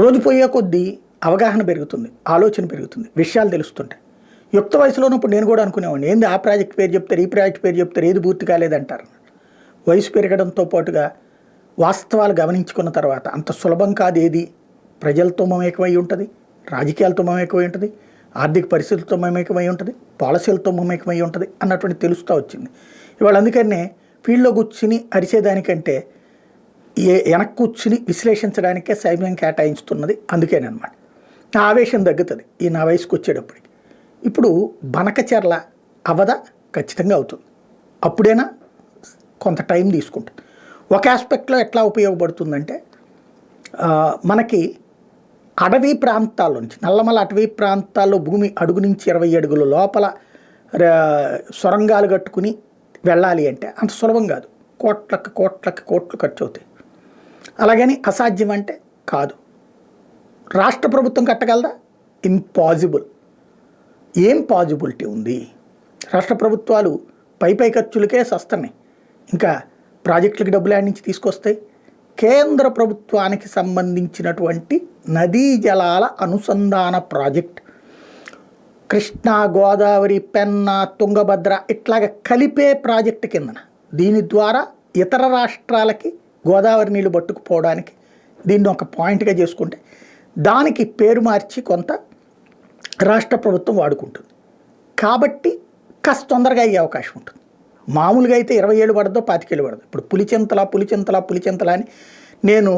రోజు పోయే కొద్దీ అవగాహన పెరుగుతుంది, ఆలోచన పెరుగుతుంది, విషయాలు తెలుస్తుంటాయి. యుక్త వయసులో ఉన్నప్పుడు నేను కూడా అనుకునేవాడిని, ఏంది ఆ ప్రాజెక్ట్ పేరు చెప్తారు, ఈ ప్రాజెక్ట్ పేరు చెప్తారు, ఏది పూర్తి కాలేదంటారు. వయసు పెరగడంతో పాటుగా వాస్తవాలు గమనించుకున్న తర్వాత అంత సులభం కాదు ఏది. ప్రజలతో మమేకమై ఉంటుంది, రాజకీయాలతో మమేకమై ఉంటుంది, ఆర్థిక పరిస్థితులతో మమేకమై ఉంటుంది, పాలసీలతో మమేకమై ఉంటుంది అన్నటువంటి తెలుస్తూ వచ్చింది. ఇవాళ అందుకనే ఫీల్డ్లో కూర్చుని అరిచేదానికంటే వెనక్కి కూర్చుని విశ్లేషించడానికే సమయం కేటాయించుతున్నది. అందుకేనమాట నా ఆవేశం తగ్గుతుంది ఈ నా వయసుకు వచ్చేటప్పటికి. ఇప్పుడు బనకచెర్ల అవద ఖచ్చితంగా అవుతుంది. అప్పుడైనా కొంత టైం తీసుకుంటుంది. ఒక ఆస్పెక్ట్లో ఎట్లా ఉపయోగపడుతుందంటే, మనకి అడవి ప్రాంతాల్లో నుంచి, నల్లమల అటవీ ప్రాంతాల్లో భూమి అడుగు నుంచి 20 అడుగుల లోపల సొరంగాలు కట్టుకుని వెళ్ళాలి అంటే అంత సులభం కాదు. కోట్లు ఖర్చు అవుతాయి. అలాగని అసాధ్యం అంటే కాదు. రాష్ట్ర ప్రభుత్వం కట్టగలదా? ఇంపాసిబుల్. ఏం పాజిబిలిటీ ఉంది? రాష్ట్ర ప్రభుత్వాలు పై ఖర్చులకే సస్తున్నాయి, ఇంకా ప్రాజెక్టులకు డబ్బులు ఆడి నుంచి తీసుకొస్తాయి. కేంద్ర ప్రభుత్వానికి సంబంధించినటువంటి నదీ జలాల అనుసంధాన ప్రాజెక్ట్, కృష్ణా, గోదావరి, పెన్నా, తుంగభద్ర ఇట్లాగ కలిపే ప్రాజెక్టు కిందన, దీని ద్వారా ఇతర రాష్ట్రాలకి గోదావరి నీళ్లు పట్టుకుపోవడానికి దీన్ని ఒక పాయింట్గా చేసుకుంటే దానికి పేరు మార్చి కొంత రాష్ట్ర ప్రభుత్వం వాడుకుంటుంది. కాబట్టి కాస్త తొందరగా అయ్యే అవకాశం ఉంటుంది. మామూలుగా అయితే 20 ఏళ్ళు పడదో 25 ఏళ్ళు పడదు. ఇప్పుడు పులిచింతల అని నేను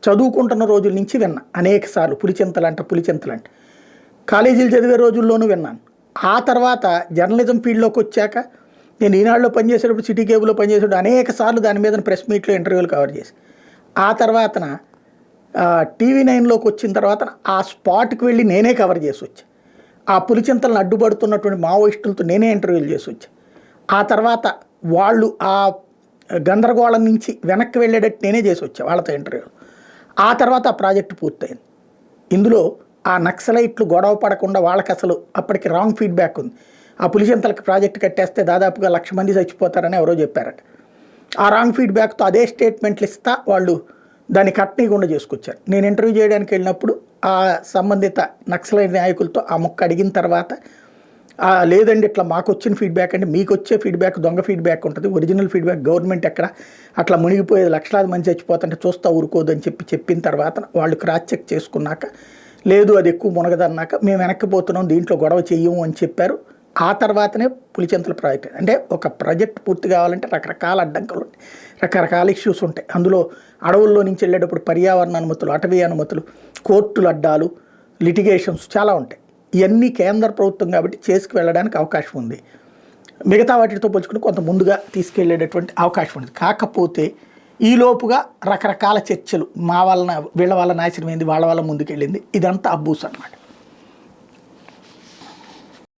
చదువుకుంటున్న రోజుల నుంచి విన్నా అనేక సార్లు. పులిచింతలంట కాలేజీలు చదివే రోజుల్లోనూ విన్నాను. ఆ తర్వాత జర్నలిజం ఫీల్డ్లోకి వచ్చాక నేను ఈనాడులో పనిచేసేటప్పుడు, సిటీ కేబుల్లో పనిచేసేటప్పుడు అనేక సార్లు దాని మీద ప్రెస్ మీట్లో ఇంటర్వ్యూలు కవర్ చేసి, ఆ తర్వాతన టీవీ 9లోకి వచ్చిన తర్వాత ఆ స్పాట్కి వెళ్ళి నేనే కవర్ చేసి వచ్చా. ఆ పులిచింతలను అడ్డుపడుతున్నటువంటి మావోయిస్టులతో నేనే ఇంటర్వ్యూలు చేసి వచ్చా. ఆ తర్వాత వాళ్ళు ఆ గందరగోళం నుంచి వెనక్కి వెళ్ళేటట్టు నేనే చేసి వచ్చా వాళ్ళతో ఇంటర్వ్యూలు. ఆ తర్వాత ఆ ప్రాజెక్టు పూర్తయింది. ఇందులో ఆ నక్సలైట్లు గొడవ పడకుండా వాళ్ళకి అసలు అప్పటికి రాంగ్ ఫీడ్బ్యాక్ ఉంది. ఆ పులిచింతలకి ప్రాజెక్టు కట్టేస్తే దాదాపుగా 1,00,000 మంది చచ్చిపోతారని ఎవరో చెప్పారట. ఆ రాంగ్ ఫీడ్బ్యాక్తో అదే స్టేట్మెంట్లు ఇస్తా వాళ్ళు దాన్ని కట్టనీయకుండా చేసుకొచ్చారు. నేను ఇంటర్వ్యూ చేయడానికి వెళ్ళినప్పుడు ఆ సంబంధిత నక్సలైట్ నాయకులతో ఆ మొక్క అడిగిన తర్వాత, లేదండి ఇట్లా మాకు వచ్చిన ఫీడ్బ్యాక్ అంటే, మీకు వచ్చే ఫీడ్బ్యాక్ దొంగ ఫీడ్బ్యాక్ ఉంటుంది, ఒరిజినల్ ఫీడ్బ్యాక్ గవర్నమెంట్ ఎక్కడ అట్లా మునిగిపోయేది, లక్షలాది మంది చచ్చిపోతుంటే చూస్తా ఊరుకోదు అని చెప్పిన తర్వాత వాళ్ళు క్రాస్ చెక్ చేసుకున్నాక, లేదు అది ఎక్కువ మునగదన్నాక మేము వెనక్కిపోతున్నాం, దీంట్లో గొడవ చెయ్యము అని చెప్పారు. ఆ తర్వాతనే పులిచింతల ప్రాజెక్ట్. అంటే ఒక ప్రాజెక్ట్ పూర్తి కావాలంటే రకరకాల అడ్డంకులు ఉంటాయి, రకరకాల ఇష్యూస్ ఉంటాయి. అందులో అడవుల్లో నుంచి వెళ్ళేటప్పుడు పర్యావరణ అనుమతులు, అటవీ అనుమతులు, కోర్టులు అడ్డాలు, లిటిగేషన్స్ చాలా ఉంటాయి. ఇవన్నీ కేంద్ర ప్రభుత్వం కాబట్టి చేసుకు వెళ్ళడానికి అవకాశం ఉంది. మిగతా వాటితో పోల్చుకుంటే కొంత ముందుగా తీసుకెళ్లేటటువంటి అవకాశం ఉంది. కాకపోతే ఈలోపుగా రకరకాల చర్చలు, మా వలన వీళ్ళ వల్ల నాశనం అయింది, వాళ్ళ వల్ల ముందుకెళ్ళింది, ఇదంతా అబ్బూస్ అన్నమాట.